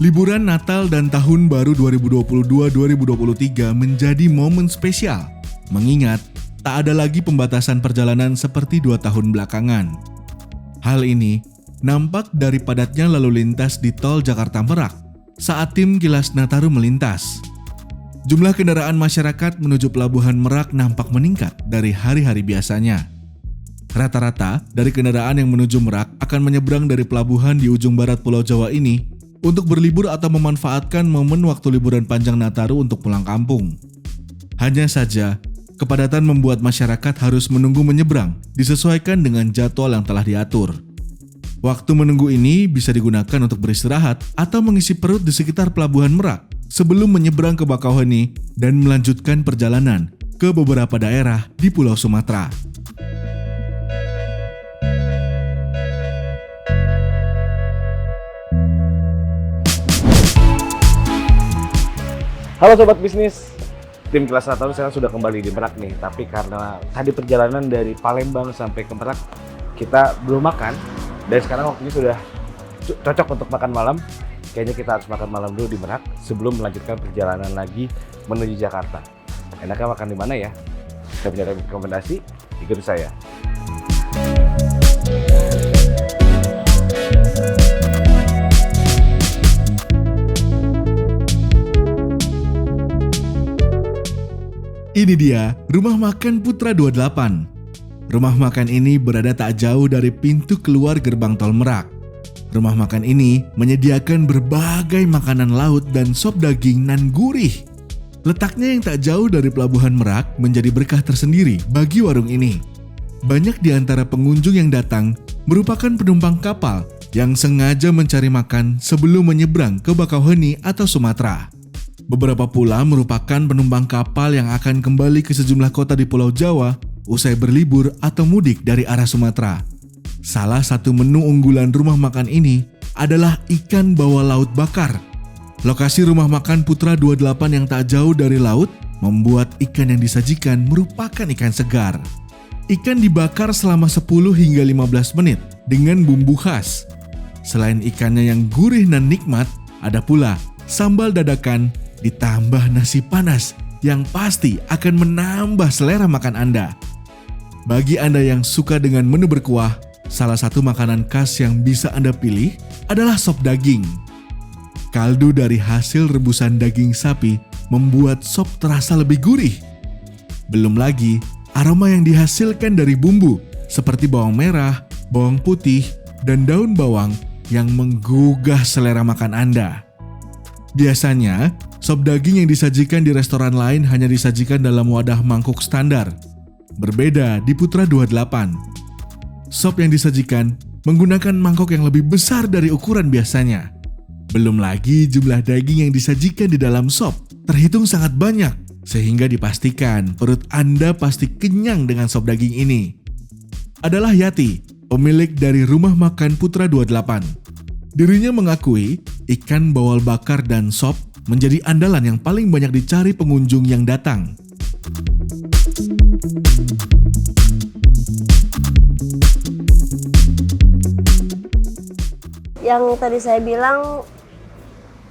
Liburan Natal dan Tahun Baru 2022-2023 menjadi momen spesial, mengingat tak ada lagi pembatasan perjalanan seperti 2 tahun belakangan. Hal ini nampak dari padatnya lalu lintas di tol Jakarta Merak saat tim Kilas Nataru melintas. Jumlah kendaraan masyarakat menuju Pelabuhan Merak nampak meningkat dari hari-hari biasanya. Rata-rata dari kendaraan yang menuju Merak akan menyeberang dari pelabuhan di ujung barat Pulau Jawa ini untuk berlibur atau memanfaatkan momen waktu liburan panjang Nataru untuk pulang kampung. Hanya saja, kepadatan membuat masyarakat harus menunggu menyeberang disesuaikan dengan jadwal yang telah diatur. Waktu menunggu ini bisa digunakan untuk beristirahat atau mengisi perut di sekitar Pelabuhan Merak sebelum menyeberang ke Bakauheni dan melanjutkan perjalanan ke beberapa daerah di Pulau Sumatera. Halo Sobat Bisnis, tim Kilas Nataru sekarang sudah kembali di Merak nih. Tapi karena tadi perjalanan dari Palembang sampai ke Merak kita belum makan, dan sekarang waktunya sudah cocok untuk makan malam. Kayaknya kita harus makan malam dulu di Merak sebelum melanjutkan perjalanan lagi menuju Jakarta. Enaknya makan di mana ya? Kita punya rekomendasi, ikuti saya. Ini dia Rumah Makan Putra 28. Rumah makan ini berada tak jauh dari pintu keluar gerbang tol Merak. Rumah makan ini menyediakan berbagai makanan laut dan sop daging nan gurih. Letaknya yang tak jauh dari Pelabuhan Merak menjadi berkah tersendiri bagi warung ini. Banyak di antara pengunjung yang datang merupakan penumpang kapal yang sengaja mencari makan sebelum menyeberang ke Bakauheni atau Sumatera. Beberapa pula merupakan penumpang kapal yang akan kembali ke sejumlah kota di Pulau Jawa usai berlibur atau mudik dari arah Sumatera. Salah satu menu unggulan rumah makan ini adalah ikan bawal laut bakar. Lokasi rumah makan Putra 28 yang tak jauh dari laut membuat ikan yang disajikan merupakan ikan segar. Ikan dibakar selama 10 hingga 15 menit dengan bumbu khas. Selain ikannya yang gurih dan nikmat, ada pula sambal dadakan ditambah nasi panas yang pasti akan menambah selera makan Anda. Bagi Anda yang suka dengan menu berkuah, salah satu makanan khas yang bisa Anda pilih adalah sop daging. Kaldu dari hasil rebusan daging sapi membuat sop terasa lebih gurih. Belum lagi aroma yang dihasilkan dari bumbu seperti bawang merah, bawang putih, dan daun bawang yang menggugah selera makan Anda. Biasanya, sop daging yang disajikan di restoran lain hanya disajikan dalam wadah mangkuk standar. Berbeda di Putra 28. Sop yang disajikan menggunakan mangkok yang lebih besar dari ukuran biasanya. Belum lagi jumlah daging yang disajikan di dalam sop terhitung sangat banyak, sehingga dipastikan perut Anda pasti kenyang dengan sop daging ini. Adalah Yati, pemilik dari Rumah Makan Putra 28. Dirinya mengakui ikan bawal bakar dan sop menjadi andalan yang paling banyak dicari pengunjung yang datang. Yang tadi saya bilang,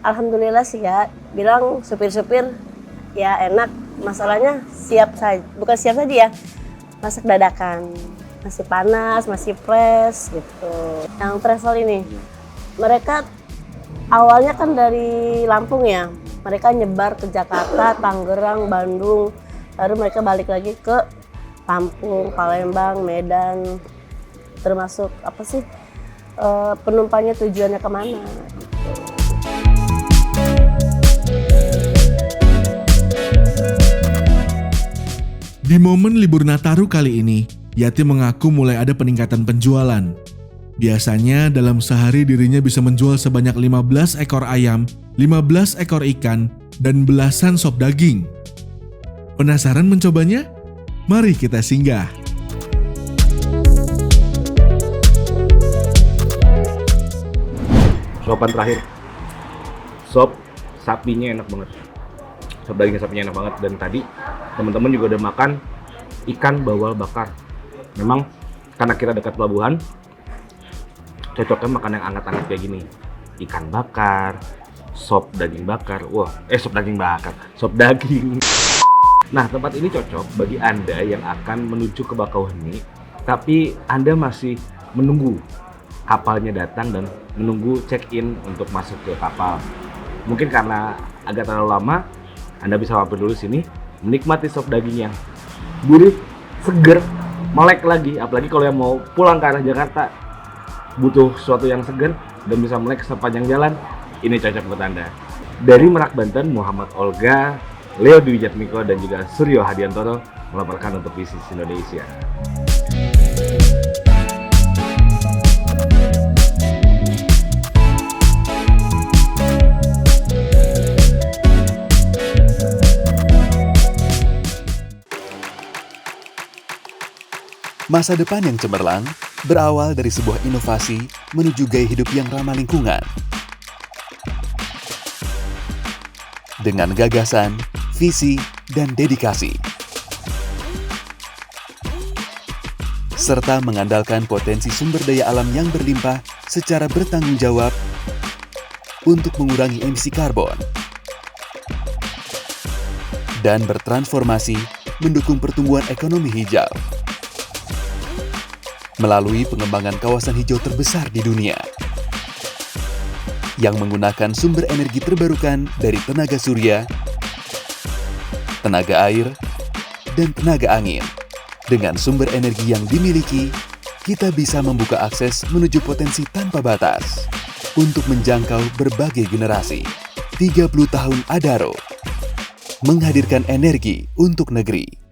alhamdulillah sih ya, bilang supir-supir ya enak. Masalahnya bukan siap saja ya, masak dadakan, masih panas, masih fresh gitu. Yang travel ini, mereka awalnya kan dari Lampung ya, mereka nyebar ke Jakarta, Tangerang, Bandung, lalu mereka balik lagi ke Lampung, Palembang, Medan, termasuk penumpangnya tujuannya kemana. Di momen libur Nataru kali ini, Yati mengaku mulai ada peningkatan penjualan. Biasanya dalam sehari dirinya bisa menjual sebanyak 15 ekor ayam, 15 ekor ikan, dan belasan sop daging. Penasaran mencobanya? Mari kita singgah. Sopan terakhir, sop sapinya enak banget. Sop daging sapinya enak banget. Dan tadi teman-teman juga udah makan ikan bawal bakar. Memang karena kita dekat pelabuhan, cocoknya makan yang hangat-hangat kayak gini. Ikan bakar, sop daging bakar. Sop daging bakar, sop daging. Nah, tempat ini cocok bagi Anda yang akan menuju ke Bakauheni, tapi Anda masih menunggu kapalnya datang dan menunggu check-in untuk masuk ke kapal. Mungkin karena agak terlalu lama, Anda bisa mampir dulu sini, menikmati sop daging yang gurih, seger, melek lagi. Apalagi kalau yang mau pulang ke arah Jakarta, butuh sesuatu yang seger dan bisa melek sepanjang jalan, ini cocok buat Anda. Dari Merak, Banten, Muhammad Olga, Leo Dwi Jatmiko, dan juga Suryo Hadiantoro melaporkan untuk Bisnis Indonesia. Masa depan yang cemerlang berawal dari sebuah inovasi menuju gaya hidup yang ramah lingkungan. Dengan gagasan, visi, dan dedikasi. Serta mengandalkan potensi sumber daya alam yang berlimpah secara bertanggung jawab untuk mengurangi emisi karbon. Dan bertransformasi mendukung pertumbuhan ekonomi hijau. Melalui pengembangan kawasan hijau terbesar di dunia yang menggunakan sumber energi terbarukan dari tenaga surya, tenaga air, dan tenaga angin. Dengan sumber energi yang dimiliki, kita bisa membuka akses menuju potensi tanpa batas untuk menjangkau berbagai generasi. 30 tahun Adaro menghadirkan energi untuk negeri.